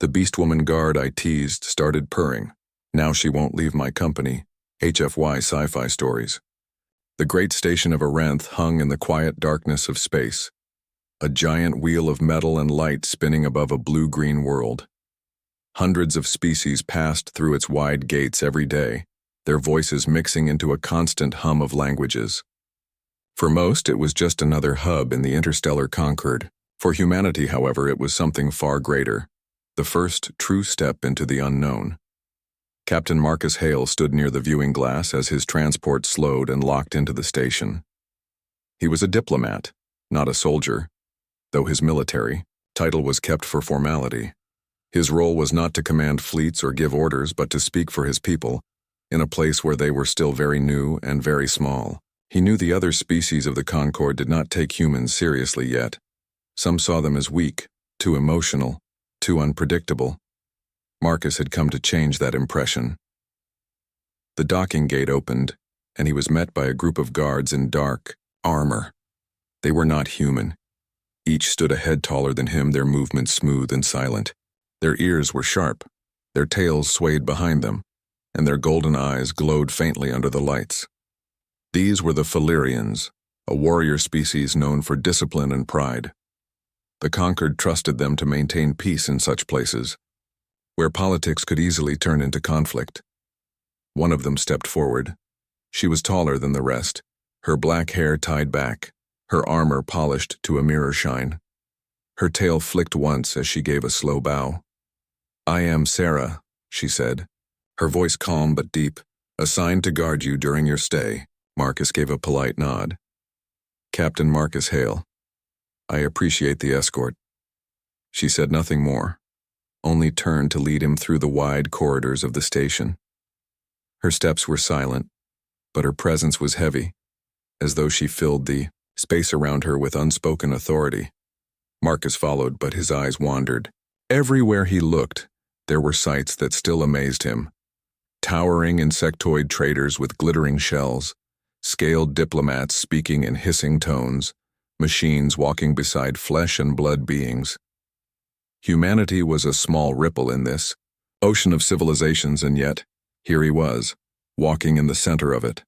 The Beastwoman guard I teased started purring. Now she won't leave my company. HFY Sci-Fi Stories. The great station of Arenth hung in the quiet darkness of space, a giant wheel of metal and light spinning above a blue-green world. Hundreds of species passed through its wide gates every day, their voices mixing into a constant hum of languages. For most, it was just another hub in the interstellar Concord. For humanity, however, it was something far greater, the first true step into the unknown. Captain Marcus Hale stood near the viewing glass as his transport slowed and locked into the station. He was a diplomat, not a soldier, though his military title was kept for formality. His role was not to command fleets or give orders, but to speak for his people, in a place where they were still very new and very small. He knew the other species of the Concord did not take humans seriously yet. Some saw them as weak, too emotional, too unpredictable. Marcus had come to change that impression. The docking gate opened, and he was met by a group of guards in dark armor. They were not human. Each stood a head taller than him, their movements smooth and silent. Their ears were sharp, their tails swayed behind them, and their golden eyes glowed faintly under the lights. These were the Falerians, a warrior species known for discipline and pride. The Concord trusted them to maintain peace in such places, where politics could easily turn into conflict. One of them stepped forward. She was taller than the rest, her black hair tied back, her armor polished to a mirror shine. Her tail flicked once as she gave a slow bow. "I am Sarah," she said, her voice calm but deep, "assigned to guard you during your stay." Marcus gave a polite nod. "Captain Marcus Hale. I appreciate the escort." She said nothing more, only turned to lead him through the wide corridors of the station. Her steps were silent, but her presence was heavy, as though she filled the space around her with unspoken authority. Marcus followed, but his eyes wandered. Everywhere he looked, there were sights that still amazed him. Towering insectoid traders with glittering shells, scaled diplomats speaking in hissing tones, machines walking beside flesh and blood beings. Humanity was a small ripple in this ocean of civilizations, and yet, here he was, walking in the center of it.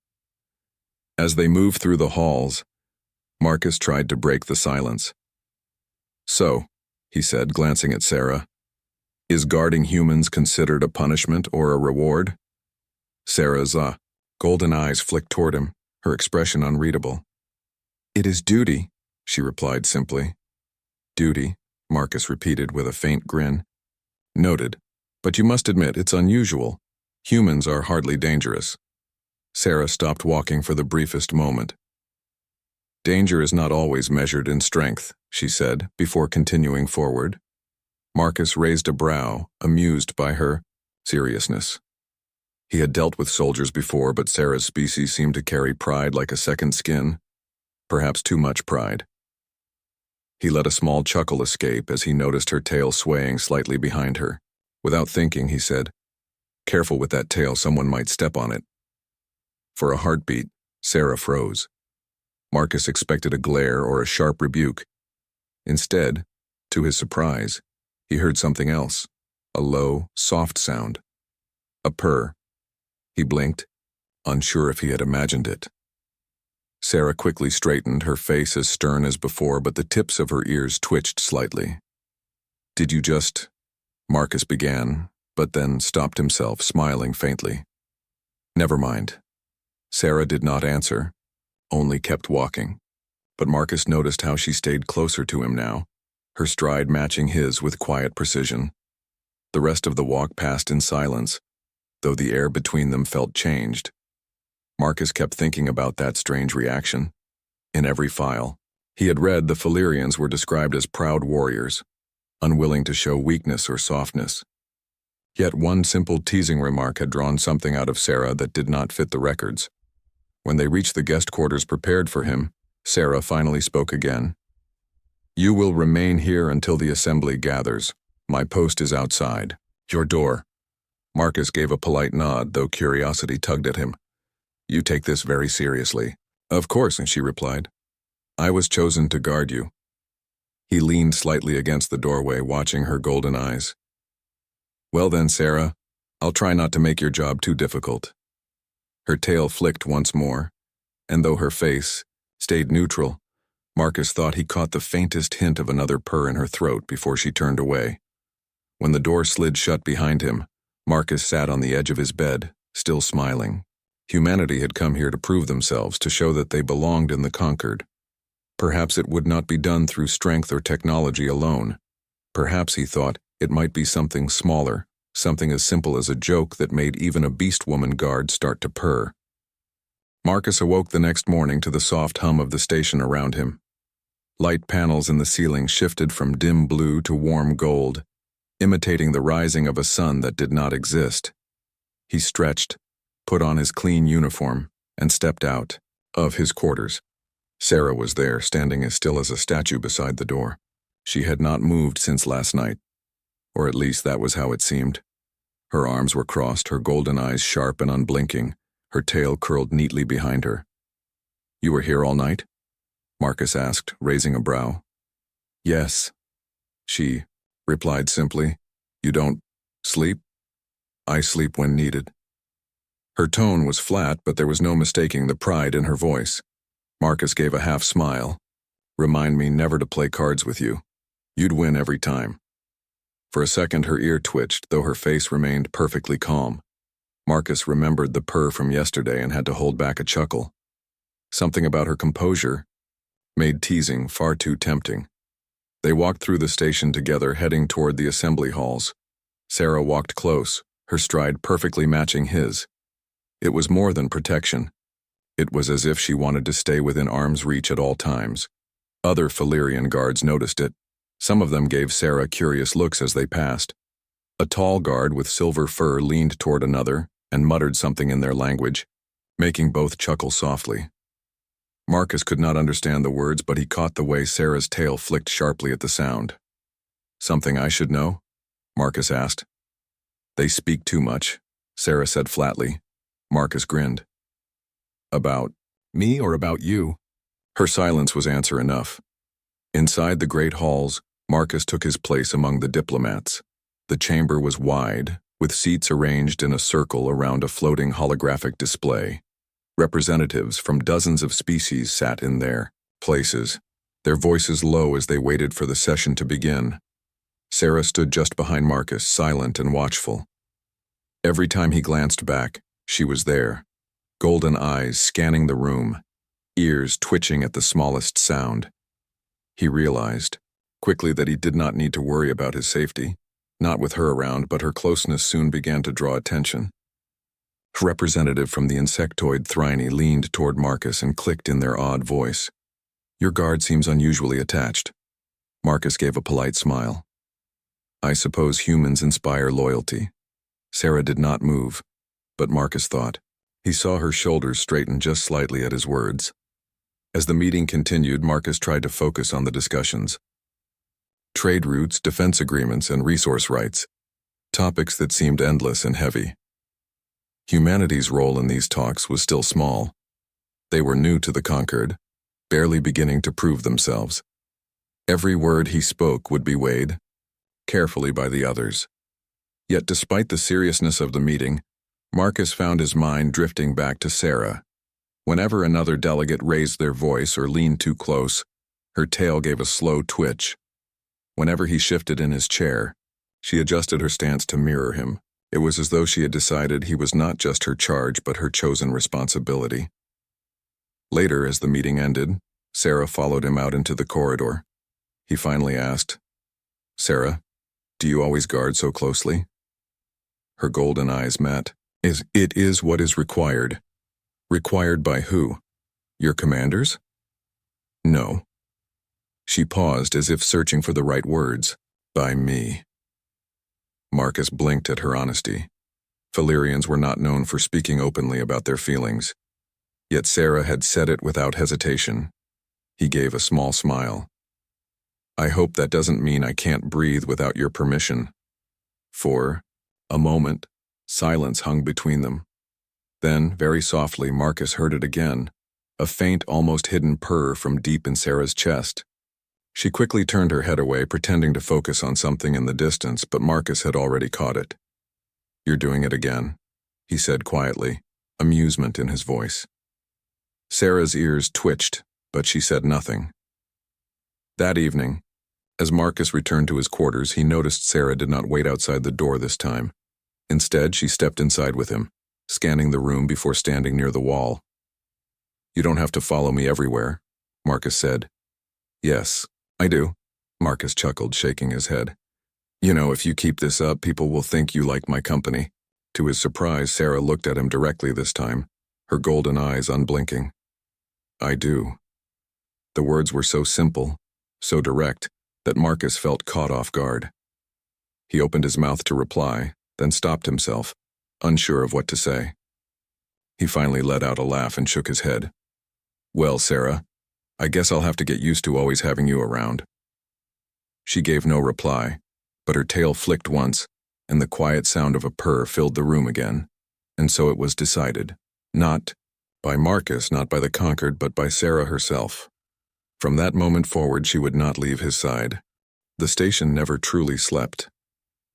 As they moved through the halls, Marcus tried to break the silence. "So," he said, glancing at Sarah, "is guarding humans considered a punishment or a reward?" Sarah's golden eyes flicked toward him, her expression unreadable. "It is duty," she replied simply. "Duty," Marcus repeated with a faint grin. "Noted. But you must admit it's unusual. Humans are hardly dangerous." Sarah stopped walking for the briefest moment. "Danger is not always measured in strength," she said, before continuing forward. Marcus raised a brow, amused by her seriousness. He had dealt with soldiers before, but Sarah's species seemed to carry pride like a second skin, perhaps too much pride. He let a small chuckle escape as he noticed her tail swaying slightly behind her. Without thinking, he said, "Careful with that tail, someone might step on it." For a heartbeat, Sarah froze. Marcus expected a glare or a sharp rebuke. Instead, to his surprise, he heard something else, a low, soft sound. A purr. He blinked, unsure if he had imagined it. Sarah quickly straightened, her face as stern as before, but the tips of her ears twitched slightly. "Did you just—" Marcus began, but then stopped himself, smiling faintly. "Never mind." Sarah did not answer, only kept walking. But Marcus noticed how she stayed closer to him now, her stride matching his with quiet precision. The rest of the walk passed in silence, though the air between them felt changed. Marcus kept thinking about that strange reaction. In every file he had read, the Falerians were described as proud warriors, unwilling to show weakness or softness. Yet one simple teasing remark had drawn something out of Sarah that did not fit the records. When they reached the guest quarters prepared for him, Sarah finally spoke again. "You will remain here until the assembly gathers. My post is outside your door." Marcus gave a polite nod, though curiosity tugged at him. "You take this very seriously." "Of course," she replied. "I was chosen to guard you." He leaned slightly against the doorway, watching her golden eyes. Well then, Sarah, I'll try not to make your job too difficult. Her tail flicked once more, and though her face stayed neutral, Marcus thought he caught the faintest hint of another purr in her throat before she turned away. When the door slid shut behind him, Marcus sat on the edge of his bed, still smiling. Humanity had come here to prove themselves, to show that they belonged in the conquered. Perhaps it would not be done through strength or technology alone. Perhaps, he thought, it might be something smaller, something as simple as a joke that made even a Beastwoman guard start to purr. Marcus awoke the next morning to the soft hum of the station around him. Light panels in the ceiling shifted from dim blue to warm gold, imitating the rising of a sun that did not exist. He stretched, put on his clean uniform, and stepped out of his quarters. Sarah was there, standing as still as a statue beside the door. She had not moved since last night, or at least that was how it seemed. Her arms were crossed, her golden eyes sharp and unblinking, her tail curled neatly behind her. "You were here all night?" Marcus asked, raising a brow. "Yes," she replied simply. "You don't sleep?" "I sleep when needed." Her tone was flat, but there was no mistaking the pride in her voice. Marcus gave a half smile. "Remind me never to play cards with you. You'd win every time." For a second her ear twitched, though her face remained perfectly calm. Marcus remembered the purr from yesterday and had to hold back a chuckle. Something about her composure made teasing far too tempting. They walked through the station together, heading toward the assembly halls. Sarah walked close, her stride perfectly matching his. It was more than protection. It was as if she wanted to stay within arm's reach at all times. Other Valyrian guards noticed it. Some of them gave Sarah curious looks as they passed. A tall guard with silver fur leaned toward another and muttered something in their language, making both chuckle softly. Marcus could not understand the words, but he caught the way Sarah's tail flicked sharply at the sound. "Something I should know?" Marcus asked. "They speak too much," Sarah said flatly. Marcus grinned. "About me or about you?" Her silence was answer enough. Inside the great halls, Marcus took his place among the diplomats. The chamber was wide, with seats arranged in a circle around a floating holographic display. Representatives from dozens of species sat in their places, their voices low as they waited for the session to begin. Sarah stood just behind Marcus, silent and watchful. Every time he glanced back, she was there, golden eyes scanning the room, ears twitching at the smallest sound. He realized quickly that he did not need to worry about his safety. Not with her around, but her closeness soon began to draw attention. A representative from the insectoid Thryne leaned toward Marcus and clicked in their odd voice. "Your guard seems unusually attached." Marcus gave a polite smile. "I suppose humans inspire loyalty." Sarah did not move, but Marcus thought. He saw her shoulders straighten just slightly at his words. As the meeting continued, Marcus tried to focus on the discussions. Trade routes, defense agreements, and resource rights. Topics that seemed endless and heavy. Humanity's role in these talks was still small. They were new to the conquered, barely beginning to prove themselves. Every word he spoke would be weighed carefully by the others. Yet despite the seriousness of the meeting, Marcus found his mind drifting back to Sarah. Whenever another delegate raised their voice or leaned too close, her tail gave a slow twitch. Whenever he shifted in his chair, she adjusted her stance to mirror him. It was as though she had decided he was not just her charge but her chosen responsibility. Later, as the meeting ended, Sarah followed him out into the corridor. He finally asked, "Sarah, do you always guard so closely?" Her golden eyes met. It is what is required." "Required by who? Your commanders?" "No." She paused as if searching for the right words. "By me." Marcus blinked at her honesty. Valyrians were not known for speaking openly about their feelings. Yet Sarah had said it without hesitation. He gave a small smile. "I hope that doesn't mean I can't breathe without your permission." For a moment, silence hung between them. Then, very softly, Marcus heard it again, a faint, almost hidden purr from deep in Sarah's chest. She quickly turned her head away, pretending to focus on something in the distance, but Marcus had already caught it. "You're doing it again," he said quietly, amusement in his voice. Sarah's ears twitched, but she said nothing. That evening, as Marcus returned to his quarters, he noticed Sarah did not wait outside the door this time. Instead, she stepped inside with him, scanning the room before standing near the wall. "You don't have to follow me everywhere," Marcus said. "Yes, I do," Marcus chuckled, shaking his head. "You know, if you keep this up, people will think you like my company." To his surprise, Sarah looked at him directly this time, her golden eyes unblinking. "I do." The words were so simple, so direct, that Marcus felt caught off guard. He opened his mouth to reply, then stopped himself, unsure of what to say. He finally let out a laugh and shook his head. "Well, Sarah, I guess I'll have to get used to always having you around." She gave no reply, but her tail flicked once, and the quiet sound of a purr filled the room again. And so it was decided, not by Marcus, not by the conquered, but by Sarah herself. From that moment forward, she would not leave his side. The station never truly slept.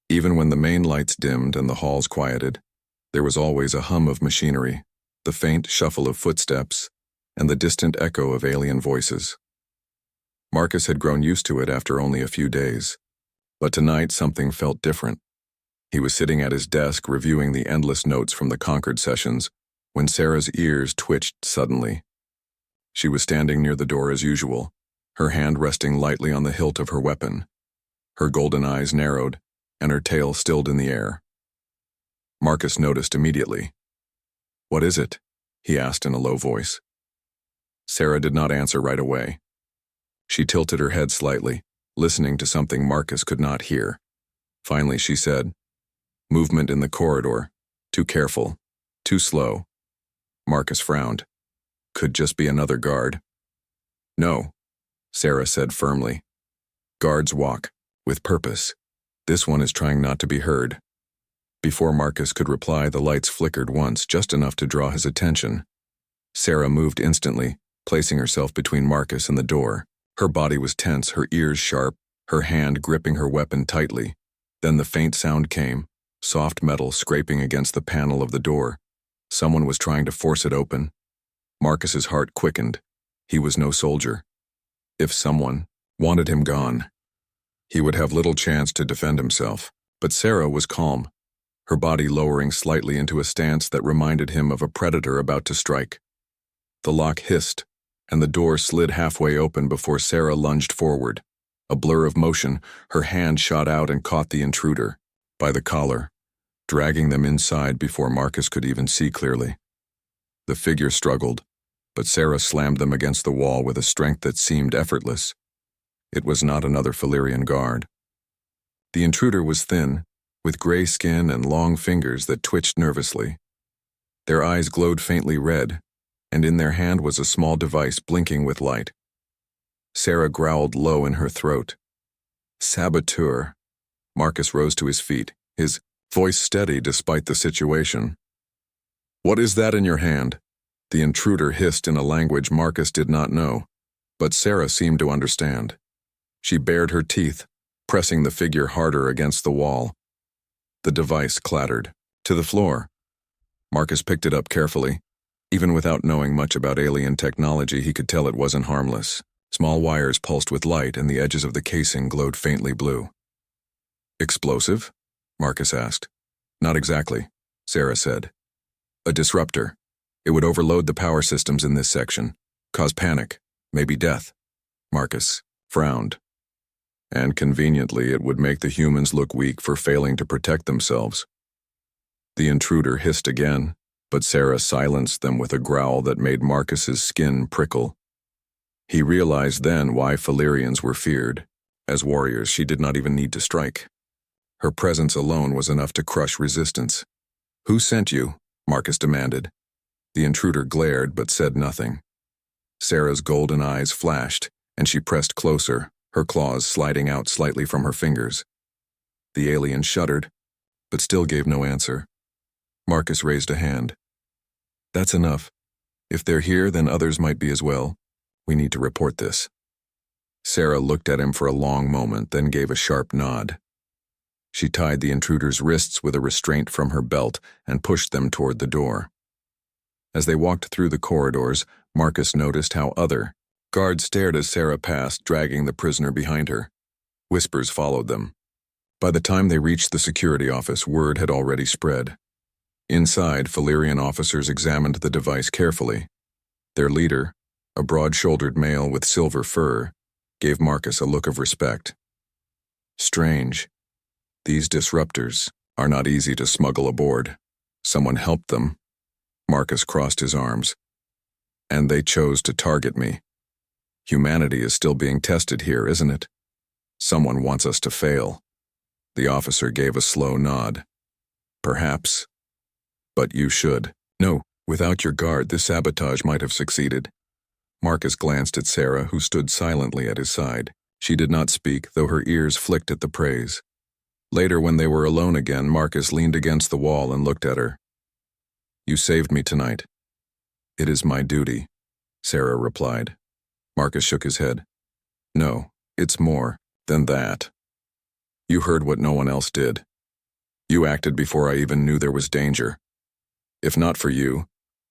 Even when the main lights dimmed and the halls quieted, there was always a hum of machinery, the faint shuffle of footsteps, and the distant echo of alien voices. Marcus had grown used to it after only a few days, but tonight something felt different. He was sitting at his desk reviewing the endless notes from the Concord sessions when Sarah's ears twitched suddenly. She was standing near the door as usual, her hand resting lightly on the hilt of her weapon. Her golden eyes narrowed, and her tail stilled in the air. Marcus noticed immediately. "What is it?" he asked in a low voice. Sarah did not answer right away. She tilted her head slightly, listening to something Marcus could not hear. Finally, she said, "Movement in the corridor. Too careful. Too slow." Marcus frowned. "Could just be another guard." "No," Sarah said firmly. "Guards walk, with purpose. This one is trying not to be heard." Before Marcus could reply, the lights flickered once, just enough to draw his attention. Sarah moved instantly, placing herself between Marcus and the door. Her body was tense, her ears sharp, her hand gripping her weapon tightly. Then the faint sound came, soft metal scraping against the panel of the door. Someone was trying to force it open. Marcus's heart quickened. He was no soldier. If someone wanted him gone, he would have little chance to defend himself. But Sarah was calm, her body lowering slightly into a stance that reminded him of a predator about to strike. The lock hissed, and the door slid halfway open before Sarah lunged forward. A blur of motion, her hand shot out and caught the intruder by the collar, dragging them inside before Marcus could even see clearly. The figure struggled, but Sarah slammed them against the wall with a strength that seemed effortless. It was not another Valyrian guard. The intruder was thin, with gray skin and long fingers that twitched nervously. Their eyes glowed faintly red, and in their hand was a small device blinking with light. Sarah growled low in her throat. "Saboteur." Marcus rose to his feet, his voice steady despite the situation. "What is that in your hand?" The intruder hissed in a language Marcus did not know, but Sarah seemed to understand. She bared her teeth, pressing the figure harder against the wall. The device clattered to the floor. Marcus picked it up carefully. Even without knowing much about alien technology, he could tell it wasn't harmless. Small wires pulsed with light, and the edges of the casing glowed faintly blue. "Explosive?" Marcus asked. "Not exactly," Sarah said. "A disruptor. It would overload the power systems in this section, cause panic, maybe death." Marcus frowned. "And conveniently, it would make the humans look weak for failing to protect themselves." The intruder hissed again, but Sarah silenced them with a growl that made Marcus's skin prickle. He realized then why Valyrians were feared. As warriors, she did not even need to strike. Her presence alone was enough to crush resistance. "Who sent you?" Marcus demanded. The intruder glared but said nothing. Sarah's golden eyes flashed, and she pressed closer, her claws sliding out slightly from her fingers. The alien shuddered, but still gave no answer. Marcus raised a hand. "That's enough. If they're here, then others might be as well. We need to report this." Sarah looked at him for a long moment, then gave a sharp nod. She tied the intruder's wrists with a restraint from her belt and pushed them toward the door. As they walked through the corridors, Marcus noticed how other guards stared as Sarah passed, dragging the prisoner behind her. Whispers followed them. By the time they reached the security office, word had already spread. Inside, Valyrian officers examined the device carefully. Their leader, a broad-shouldered male with silver fur, gave Marcus a look of respect. Strange. These disruptors are not easy to smuggle aboard. Someone helped them. Marcus crossed his arms. And they chose to target me. Humanity is still being tested here, isn't it? Someone wants us to fail. The officer gave a slow nod. Perhaps. But you should. No, without your guard, this sabotage might have succeeded. Marcus glanced at Sarah, who stood silently at his side. She did not speak, though her ears flicked at the praise. Later, when they were alone again, Marcus leaned against the wall and looked at her. You saved me tonight. It is my duty, Sarah replied. Marcus shook his head. No, it's more than that. You heard what no one else did. You acted before I even knew there was danger. If not for you,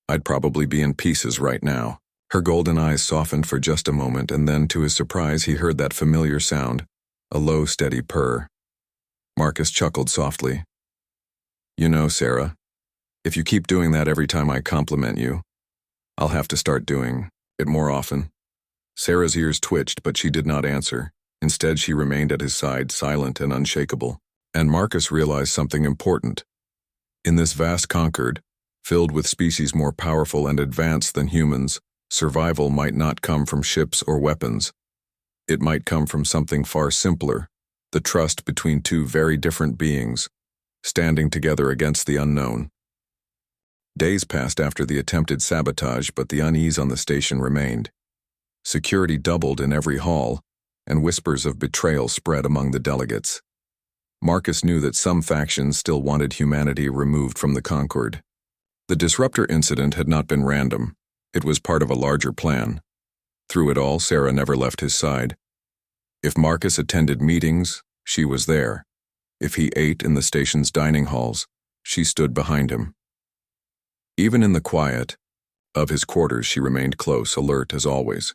I'd probably be in pieces right now. Her golden eyes softened for just a moment, and then, to his surprise, he heard that familiar sound, a low, steady purr. Marcus chuckled softly. You know, Sarah, if you keep doing that every time I compliment you, I'll have to start doing it more often. Sarah's ears twitched, but she did not answer. Instead, she remained at his side, silent and unshakable. And Marcus realized something important. In this vast concord, filled with species more powerful and advanced than humans, survival might not come from ships or weapons. It might come from something far simpler, the trust between two very different beings, standing together against the unknown. Days passed after the attempted sabotage, but the unease on the station remained. Security doubled in every hall, and whispers of betrayal spread among the delegates. Marcus knew that some factions still wanted humanity removed from the Concord. The disruptor incident had not been random. It was part of a larger plan. Through it all, Sarah never left his side. If Marcus attended meetings, she was there. If he ate in the station's dining halls, she stood behind him. Even in the quiet of his quarters, she remained close, alert as always.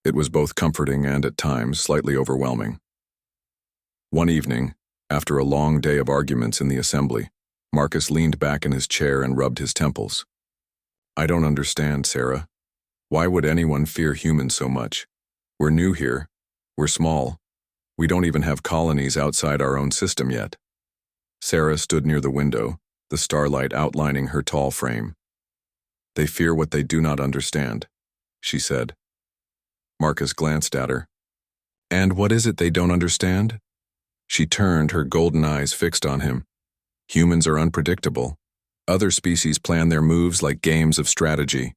It was both comforting and, at times, slightly overwhelming. One evening, after a long day of arguments in the assembly, Marcus leaned back in his chair and rubbed his temples. I don't understand, Sarah. Why would anyone fear humans so much? We're new here. We're small. We don't even have colonies outside our own system yet. Sarah stood near the window, the starlight outlining her tall frame. They fear what they do not understand, she said. Marcus glanced at her. And what is it they don't understand? She turned, her golden eyes fixed on him. Humans are unpredictable. Other species plan their moves like games of strategy.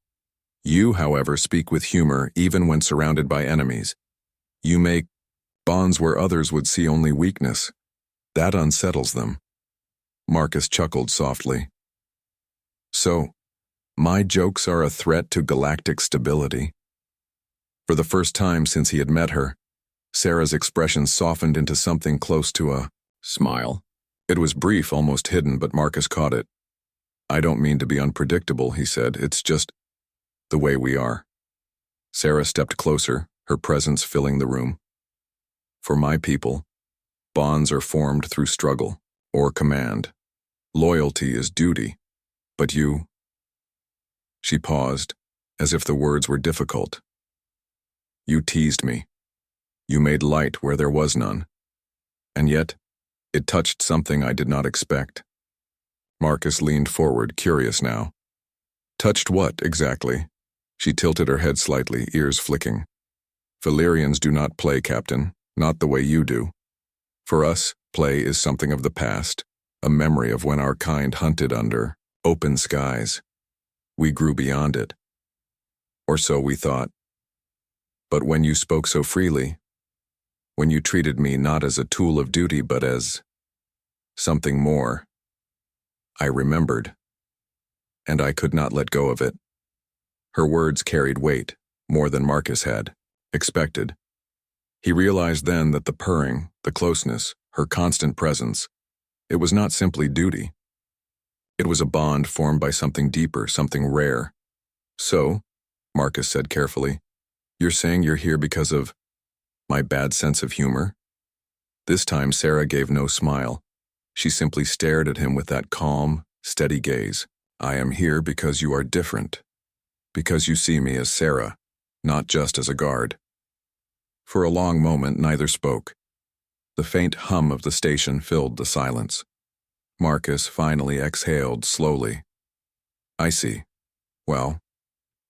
You, however, speak with humor even when surrounded by enemies. You make bonds where others would see only weakness. That unsettles them. Marcus chuckled softly. So, my jokes are a threat to galactic stability. For the first time since he had met her, Sarah's expression softened into something close to a smile. It was brief, almost hidden, but Marcus caught it. I don't mean to be unpredictable, he said. It's just the way we are. Sarah stepped closer, her presence filling the room. For my people, bonds are formed through struggle or command. Loyalty is duty. But you... She paused, as if the words were difficult. You teased me. You made light where there was none. And yet, it touched something I did not expect. Marcus leaned forward, curious now. Touched what, exactly? She tilted her head slightly, ears flicking. Valyrians do not play, Captain, not the way you do. For us, play is something of the past, a memory of when our kind hunted under open skies. We grew beyond it. Or so we thought. But when you spoke so freely, when you treated me not as a tool of duty but as something more, I remembered, and I could not let go of it. Her words carried weight, more than Marcus had expected. He realized then that the purring, the closeness, her constant presence, It was not simply duty. It was a bond formed by something deeper, something rare. So, Marcus said carefully, you're saying you're here because of my bad sense of humor? This time Sarah gave no smile. She simply stared at him with that calm, steady gaze. I am here because you are different. Because you see me as Sarah, not just as a guard. For a long moment, neither spoke. The faint hum of the station filled the silence. Marcus finally exhaled slowly. I see. Well,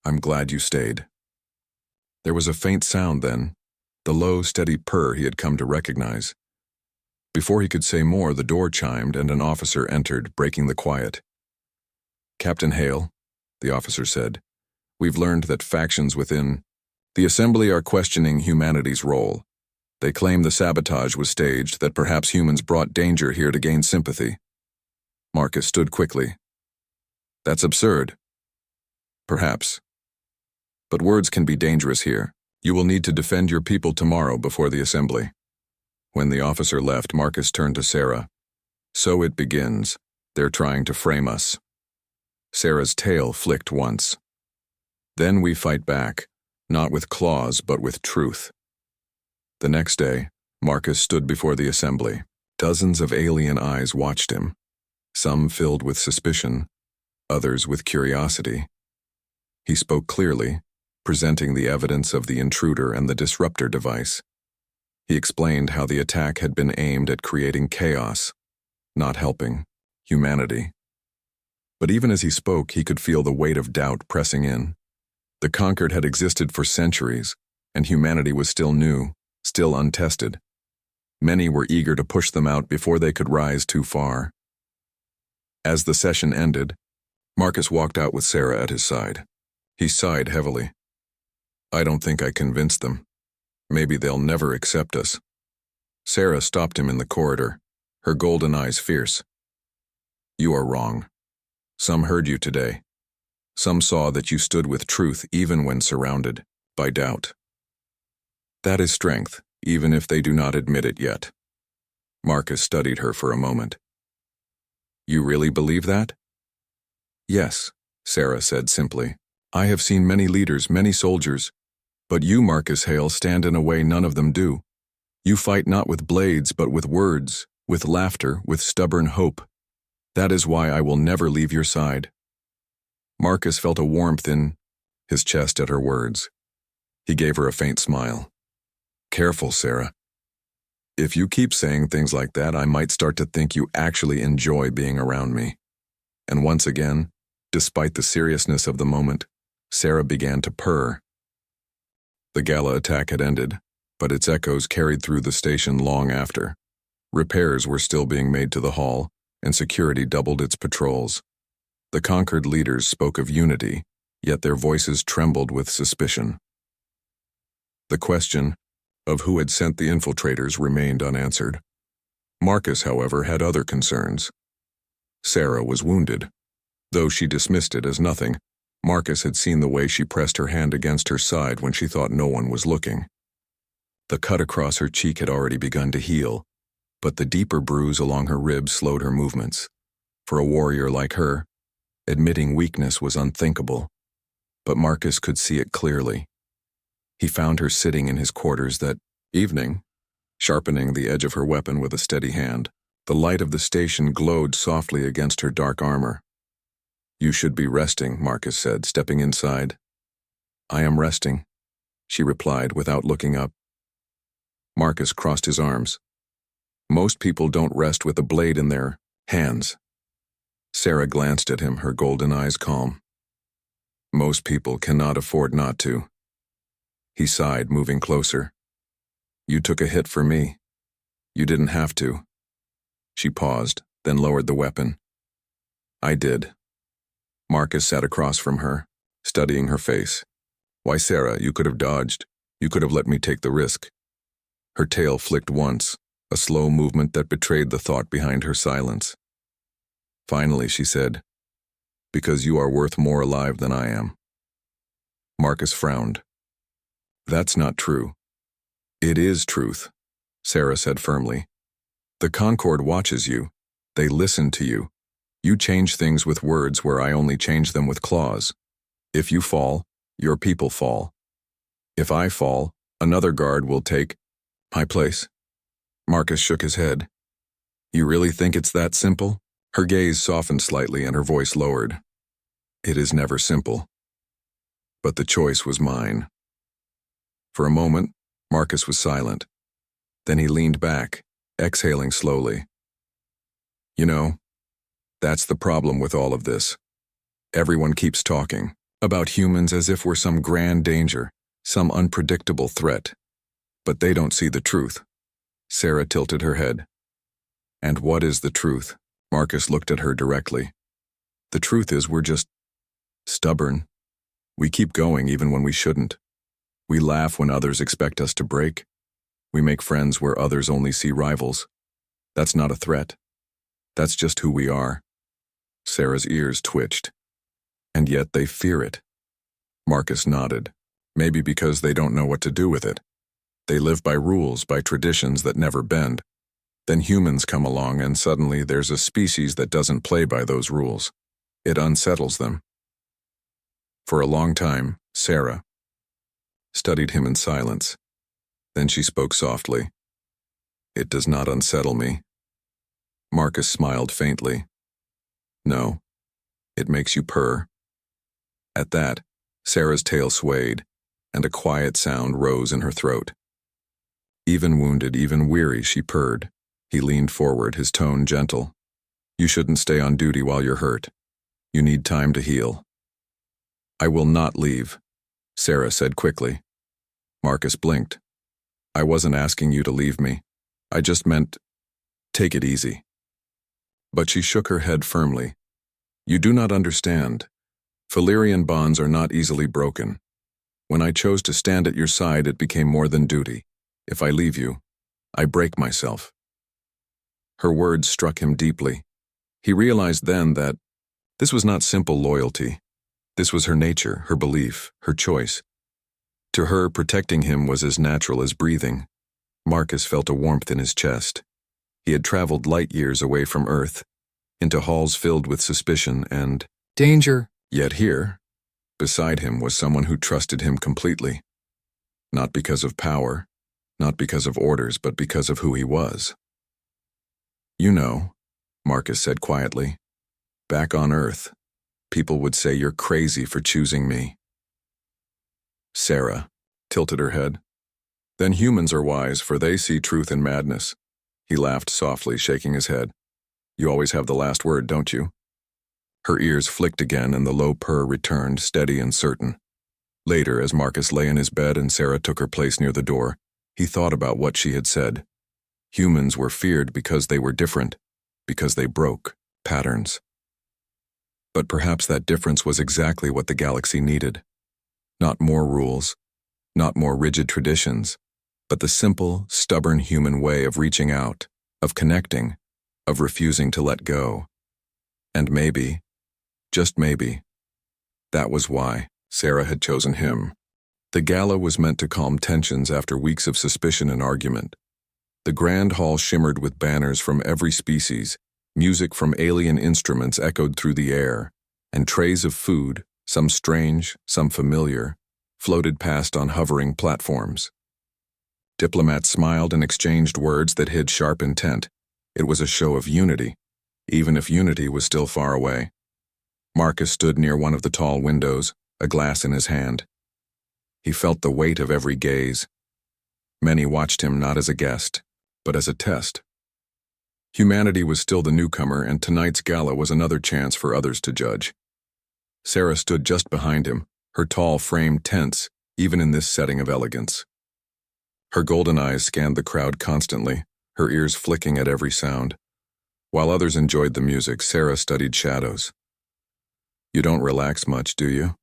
I'm glad you stayed. There was a faint sound then, the low, steady purr he had come to recognize. Before he could say more, the door chimed and an officer entered, breaking the quiet. Captain Hale, the officer said, we've learned that factions within the Assembly are questioning humanity's role. They claim the sabotage was staged, that perhaps humans brought danger here to gain sympathy. Marcus stood quickly. That's absurd. Perhaps. But words can be dangerous here. You will need to defend your people tomorrow before the Assembly. When the officer left, Marcus turned to Sarah. So it begins. They're trying to frame us. Sarah's tail flicked once. Then we fight back, not with claws but with truth. The next day, Marcus stood before the Assembly. Dozens of alien eyes watched him, some filled with suspicion, others with curiosity. He spoke clearly, presenting the evidence of the intruder and the disruptor device. He explained how the attack had been aimed at creating chaos, not helping humanity. But even as he spoke, he could feel the weight of doubt pressing in. The conquered had existed for centuries, and humanity was still new, still untested. Many were eager to push them out before they could rise too far. As the session ended, Marcus walked out with Sarah at his side. He sighed heavily. I don't think I convinced them. Maybe they'll never accept us. Sarah stopped him in the corridor, her golden eyes fierce. You are wrong. Some heard you today. Some saw that you stood with truth even when surrounded by doubt. That is strength, even if they do not admit it yet. Marcus studied her for a moment. You really believe that? Yes, Sarah said simply. I have seen many leaders, many soldiers, but you, Marcus Hale, stand in a way none of them do. You fight not with blades, but with words, with laughter, with stubborn hope. That is why I will never leave your side. Marcus felt a warmth in his chest at her words. He gave her a faint smile. Careful, Sarah. If you keep saying things like that, I might start to think you actually enjoy being around me. And once again, despite the seriousness of the moment, Sarah began to purr. The gala attack had ended, but its echoes carried through the station long after. Repairs were still being made to the hall, and security doubled its patrols. The conquered leaders spoke of unity, yet their voices trembled with suspicion. The question of who had sent the infiltrators remained unanswered. Marcus, however, had other concerns. Sarah was wounded. Though she dismissed it as nothing, Marcus had seen the way she pressed her hand against her side when she thought no one was looking. The cut across her cheek had already begun to heal, but the deeper bruise along her ribs slowed her movements. For a warrior like her, admitting weakness was unthinkable, but Marcus could see it clearly. He found her sitting in his quarters that evening, sharpening the edge of her weapon with a steady hand. The light of the station glowed softly against her dark armor. You should be resting, Marcus said, stepping inside. I am resting, she replied without looking up. Marcus crossed his arms. Most people don't rest with a blade in their hands. Sarah glanced at him, her golden eyes calm. Most people cannot afford not to. He sighed, moving closer. You took a hit for me. You didn't have to. She paused, then lowered the weapon. I did. Marcus sat across from her, studying her face. Why, Sarah, you could have dodged. You could have let me take the risk. Her tail flicked once, a slow movement that betrayed the thought behind her silence. Finally, she said, because you are worth more alive than I am. Marcus frowned. That's not true. It is truth, Sarah said firmly. The Concord watches you. They listen to you. You change things with words where I only change them with claws. If you fall, your people fall. If I fall, another guard will take my place." Marcus shook his head. "You really think it's that simple?" Her gaze softened slightly and her voice lowered. "It is never simple. But the choice was mine." For a moment, Marcus was silent. Then he leaned back, exhaling slowly. "You know, that's the problem with all of this. Everyone keeps talking about humans as if we're some grand danger, some unpredictable threat. But they don't see the truth." Sarah tilted her head. "And what is the truth?" Marcus looked at her directly. "The truth is we're just stubborn. We keep going even when we shouldn't. We laugh when others expect us to break. We make friends where others only see rivals. That's not a threat. That's just who we are." Sarah's ears twitched. "And yet they fear it." Marcus nodded. "Maybe because they don't know what to do with it. They live by rules, by traditions that never bend. Then humans come along and suddenly there's a species that doesn't play by those rules. It unsettles them." For a long time, Sarah studied him in silence. Then she spoke softly. "It does not unsettle me." Marcus smiled faintly. "No, it makes you purr." At that, Sarah's tail swayed, and a quiet sound rose in her throat. Even wounded, even weary, she purred. He leaned forward, his tone gentle. "You shouldn't stay on duty while you're hurt. You need time to heal." "I will not leave," Sarah said quickly. Marcus blinked. "I wasn't asking you to leave me. I just meant, take it easy." But she shook her head firmly. "You do not understand. Valyrian bonds are not easily broken. When I chose to stand at your side, it became more than duty. If I leave you, I break myself." Her words struck him deeply. He realized then that this was not simple loyalty. This was her nature, her belief, her choice. To her, protecting him was as natural as breathing. Marcus felt a warmth in his chest. He had traveled light years away from Earth, into halls filled with suspicion and danger. Yet here, beside him, was someone who trusted him completely. Not because of power, not because of orders, but because of who he was. "You know," Marcus said quietly, "back on Earth, people would say you're crazy for choosing me." Sarah tilted her head. "Then humans are wise, for they see truth in madness." He laughed softly, shaking his head. "You always have the last word, don't you?" Her ears flicked again and the low purr returned, steady and certain. Later, as Marcus lay in his bed and Sarah took her place near the door, he thought about what she had said. Humans were feared because they were different, because they broke patterns. But perhaps that difference was exactly what the galaxy needed. Not more rules, not more rigid traditions, but the simple, stubborn human way of reaching out, of connecting, of refusing to let go. And maybe, just maybe, that was why Sarah had chosen him. The gala was meant to calm tensions after weeks of suspicion and argument. The grand hall shimmered with banners from every species, music from alien instruments echoed through the air, and trays of food, some strange, some familiar, floated past on hovering platforms. Diplomats smiled and exchanged words that hid sharp intent. It was a show of unity, even if unity was still far away. Marcus stood near one of the tall windows, a glass in his hand. He felt the weight of every gaze. Many watched him not as a guest, but as a test. Humanity was still the newcomer, and tonight's gala was another chance for others to judge. Sarah stood just behind him, her tall frame tense, even in this setting of elegance. Her golden eyes scanned the crowd constantly, her ears flicking at every sound. While others enjoyed the music, Sarah studied shadows. "You don't relax much, do you?"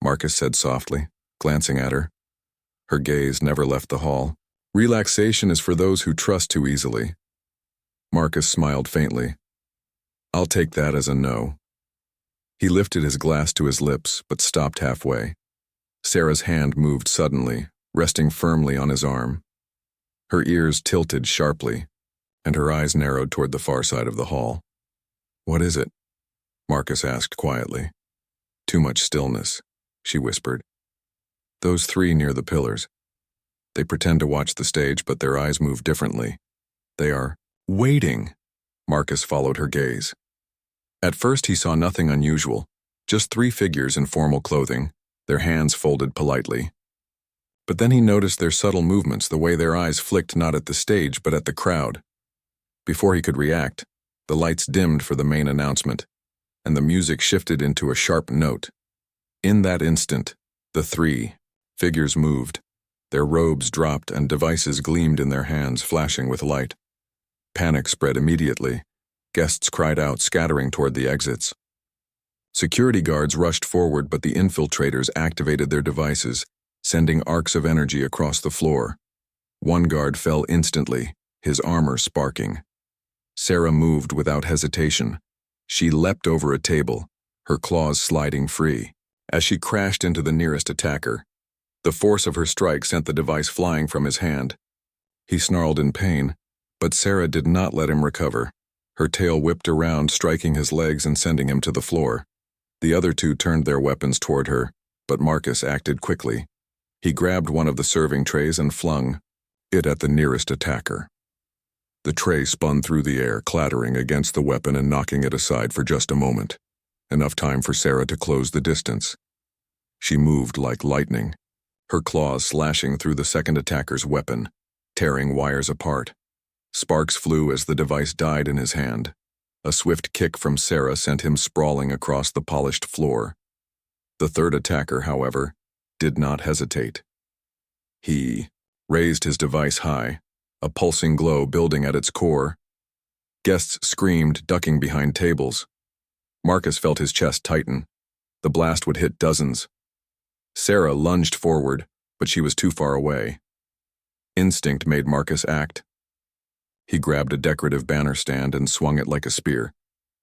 Marcus said softly, glancing at her. Her gaze never left the hall. "Relaxation is for those who trust too easily." Marcus smiled faintly. "I'll take that as a no." He lifted his glass to his lips, but stopped halfway. Sarah's hand moved suddenly, resting firmly on his arm. Her ears tilted sharply, and her eyes narrowed toward the far side of the hall. "What is it?" Marcus asked quietly. "Too much stillness," she whispered. "Those three near the pillars. They pretend to watch the stage, but their eyes move differently. They are waiting." Marcus followed her gaze. At first he saw nothing unusual, just three figures in formal clothing, their hands folded politely. But then he noticed their subtle movements, the way their eyes flicked not at the stage but at the crowd. Before he could react, the lights dimmed for the main announcement, and the music shifted into a sharp note. In that instant, the three figures moved. Their robes dropped and devices gleamed in their hands, flashing with light. Panic spread immediately. Guests cried out, scattering toward the exits. Security guards rushed forward, but the infiltrators activated their devices, sending arcs of energy across the floor. One guard fell instantly, his armor sparking. Sarah moved without hesitation. She leapt over a table, her claws sliding free. As she crashed into the nearest attacker, the force of her strike sent the device flying from his hand. He snarled in pain, but Sarah did not let him recover. Her tail whipped around, striking his legs and sending him to the floor. The other two turned their weapons toward her, but Marcus acted quickly. He grabbed one of the serving trays and flung it at the nearest attacker. The tray spun through the air, clattering against the weapon and knocking it aside for just a moment, enough time for Sarah to close the distance. She moved like lightning, her claws slashing through the second attacker's weapon, tearing wires apart. Sparks flew as the device died in his hand. A swift kick from Sarah sent him sprawling across the polished floor. The third attacker, however, did not hesitate. He raised his device high, a pulsing glow building at its core. Guests screamed, ducking behind tables. Marcus felt his chest tighten. The blast would hit dozens. Sarah lunged forward, but she was too far away. Instinct made Marcus act. He grabbed a decorative banner stand and swung it like a spear,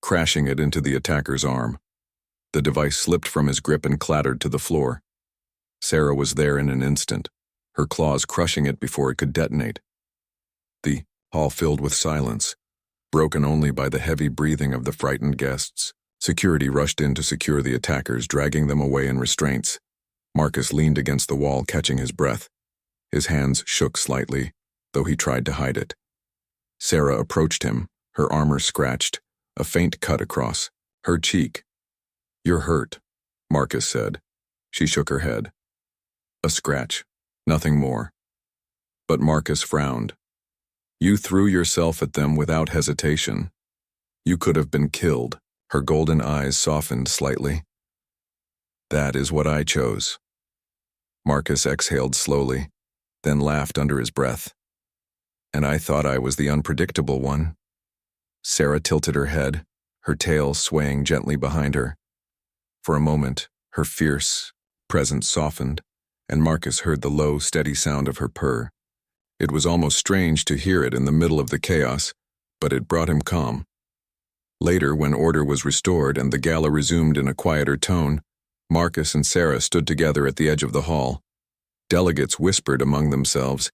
crashing it into the attacker's arm. The device slipped from his grip and clattered to the floor. Sarah was there in an instant, her claws crushing it before it could detonate. The hall filled with silence, broken only by the heavy breathing of the frightened guests. Security rushed in to secure the attackers, dragging them away in restraints. Marcus leaned against the wall, catching his breath. His hands shook slightly, though he tried to hide it. Sarah approached him, her armor scratched, a faint cut across her cheek. "You're hurt," Marcus said. She shook her head. "A scratch, nothing more." But Marcus frowned. "You threw yourself at them without hesitation. You could have been killed." Her golden eyes softened slightly. "That is what I chose." Marcus exhaled slowly, then laughed under his breath. "And I thought I was the unpredictable one." Sarah tilted her head, her tail swaying gently behind her. For a moment, her fierce presence softened, and Marcus heard the low, steady sound of her purr. It was almost strange to hear it in the middle of the chaos, but it brought him calm. Later, when order was restored and the gala resumed in a quieter tone, Marcus and Sarah stood together at the edge of the hall. Delegates whispered among themselves,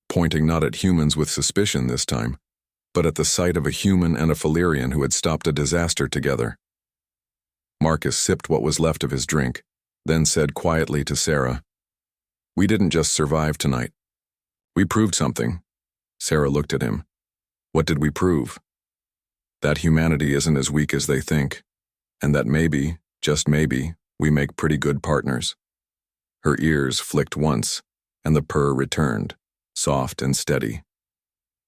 pointing not at humans with suspicion this time, but at the sight of a human and a Falerian who had stopped a disaster together. Marcus sipped what was left of his drink, then said quietly to Sarah, "We didn't just survive tonight. We proved something." Sarah looked at him. "What did we prove?" "That humanity isn't as weak as they think, and that maybe, just maybe, we make pretty good partners." Her ears flicked once, and the purr returned, soft and steady.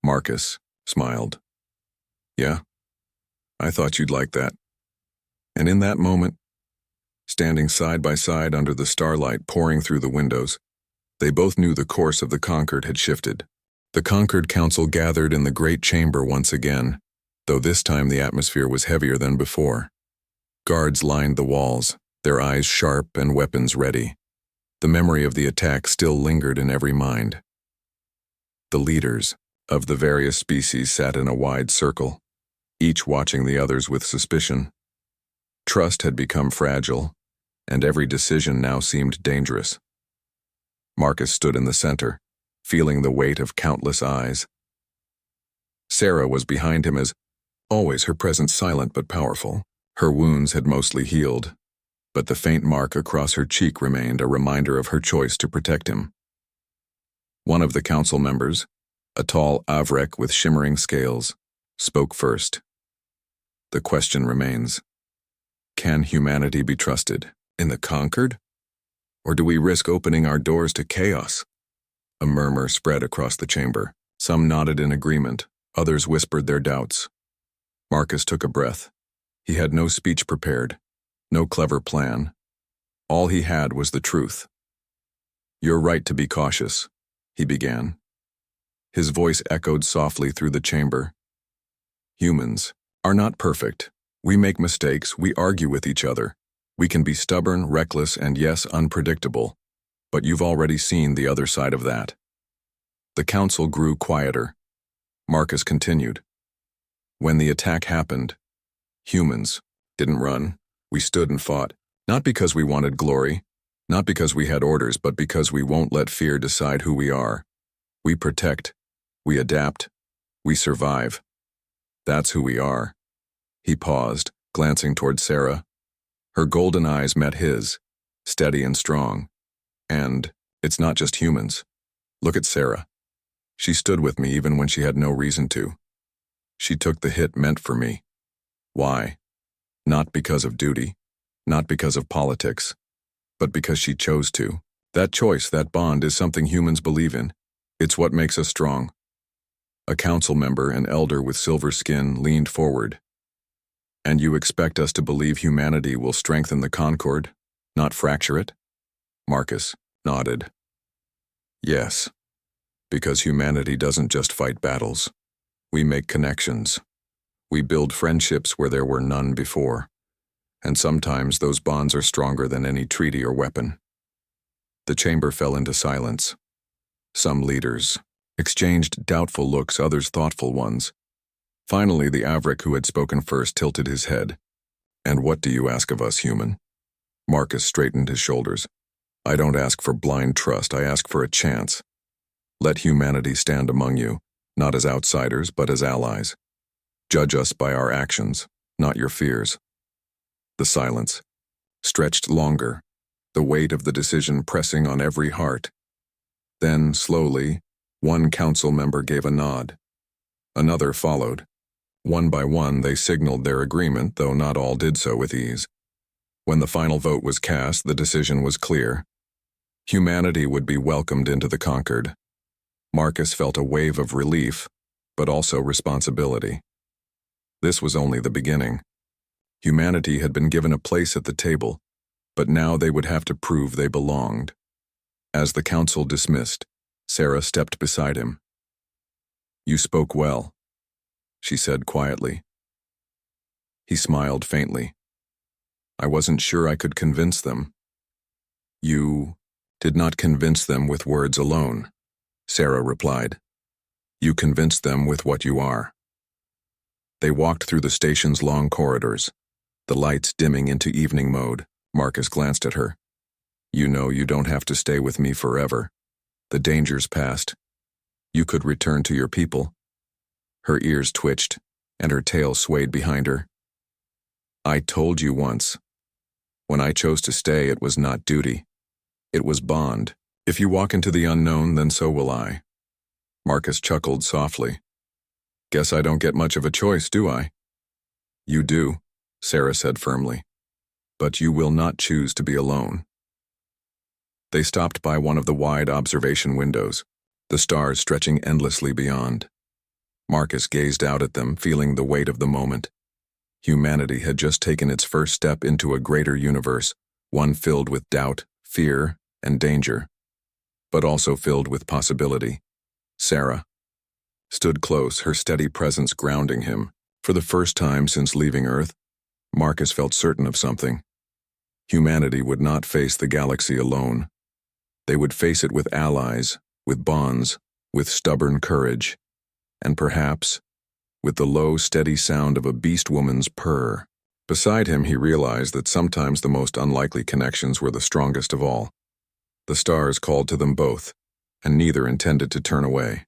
Marcus smiled. "Yeah, I thought you'd like that." And in that moment, standing side by side under the starlight pouring through the windows, they both knew the course of the Conquered had shifted. The Conquered Council gathered in the great chamber once again, though this time the atmosphere was heavier than before. Guards lined the walls, their eyes sharp and weapons ready. The memory of the attack still lingered in every mind. The leaders of the various species sat in a wide circle, each watching the others with suspicion. Trust had become fragile, and every decision now seemed dangerous. Marcus stood in the center, feeling the weight of countless eyes. Sarah was behind him as Always her presence silent but powerful. Her wounds had mostly healed, but the faint mark across her cheek remained a reminder of her choice to protect him. One of the council members, a tall avrek with shimmering scales, spoke first. The question remains, can humanity be trusted in the conquered? Or do we risk opening our doors to chaos? A murmur spread across the chamber. Some nodded in agreement, others whispered their doubts. Marcus took a breath. He had no speech prepared, no clever plan. All he had was the truth. "You're right to be cautious," he began. His voice echoed softly through the chamber. "Humans are not perfect. We make mistakes, we argue with each other. We can be stubborn, reckless, and yes, unpredictable. But you've already seen the other side of that." The council grew quieter. Marcus continued. "When the attack happened, humans didn't run. We stood and fought, not because we wanted glory, not because we had orders, but because we won't let fear decide who we are. We protect, we adapt, we survive. That's who we are." He paused, glancing toward Sarah. Her golden eyes met his, steady and strong. "And it's not just humans. Look at Sarah. She stood with me even when she had no reason to. She took the hit meant for me. Why? Not because of duty, not because of politics, but because she chose to. That choice, that bond, is something humans believe in. It's what makes us strong." A council member, an elder with silver skin, leaned forward. "And you expect us to believe humanity will strengthen the concord, not fracture it?" Marcus nodded. "Yes, because humanity doesn't just fight battles. We make connections. We build friendships where there were none before. And sometimes those bonds are stronger than any treaty or weapon." The chamber fell into silence. Some leaders exchanged doubtful looks, others thoughtful ones. Finally, the avrek who had spoken first tilted his head. "And what do you ask of us, human?" Marcus straightened his shoulders. "I don't ask for blind trust, I ask for a chance. Let humanity stand among you, not as outsiders, but as allies. Judge us by our actions, not your fears." The silence stretched longer, the weight of the decision pressing on every heart. Then, slowly, one council member gave a nod. Another followed. One by one, they signaled their agreement, though not all did so with ease. When the final vote was cast, the decision was clear. Humanity would be welcomed into the conquered. Marcus felt a wave of relief, but also responsibility. This was only the beginning. Humanity had been given a place at the table, but now they would have to prove they belonged. As the council dismissed, Sarah stepped beside him. "You spoke well," she said quietly. He smiled faintly. "I wasn't sure I could convince them." "You did not convince them with words alone," Sarah replied. "You convinced them with what you are." They walked through the station's long corridors, the lights dimming into evening mode. Marcus glanced at her. "You know you don't have to stay with me forever. The danger's past. You could return to your people." Her ears twitched, and her tail swayed behind her. "I told you once. When I chose to stay, it was not duty. It was bond. If you walk into the unknown, then so will I." Marcus chuckled softly. "Guess I don't get much of a choice, do I?" "You do," Sarah said firmly. "But you will not choose to be alone." They stopped by one of the wide observation windows, the stars stretching endlessly beyond. Marcus gazed out at them, feeling the weight of the moment. Humanity had just taken its first step into a greater universe, one filled with doubt, fear, and danger, but also filled with possibility. Sarah stood close, her steady presence grounding him. For the first time since leaving Earth, Marcus felt certain of something. Humanity would not face the galaxy alone. They would face it with allies, with bonds, with stubborn courage, and perhaps with the low, steady sound of a Beastwoman's purr. Beside him, he realized that sometimes the most unlikely connections were the strongest of all. The stars called to them both, and neither intended to turn away.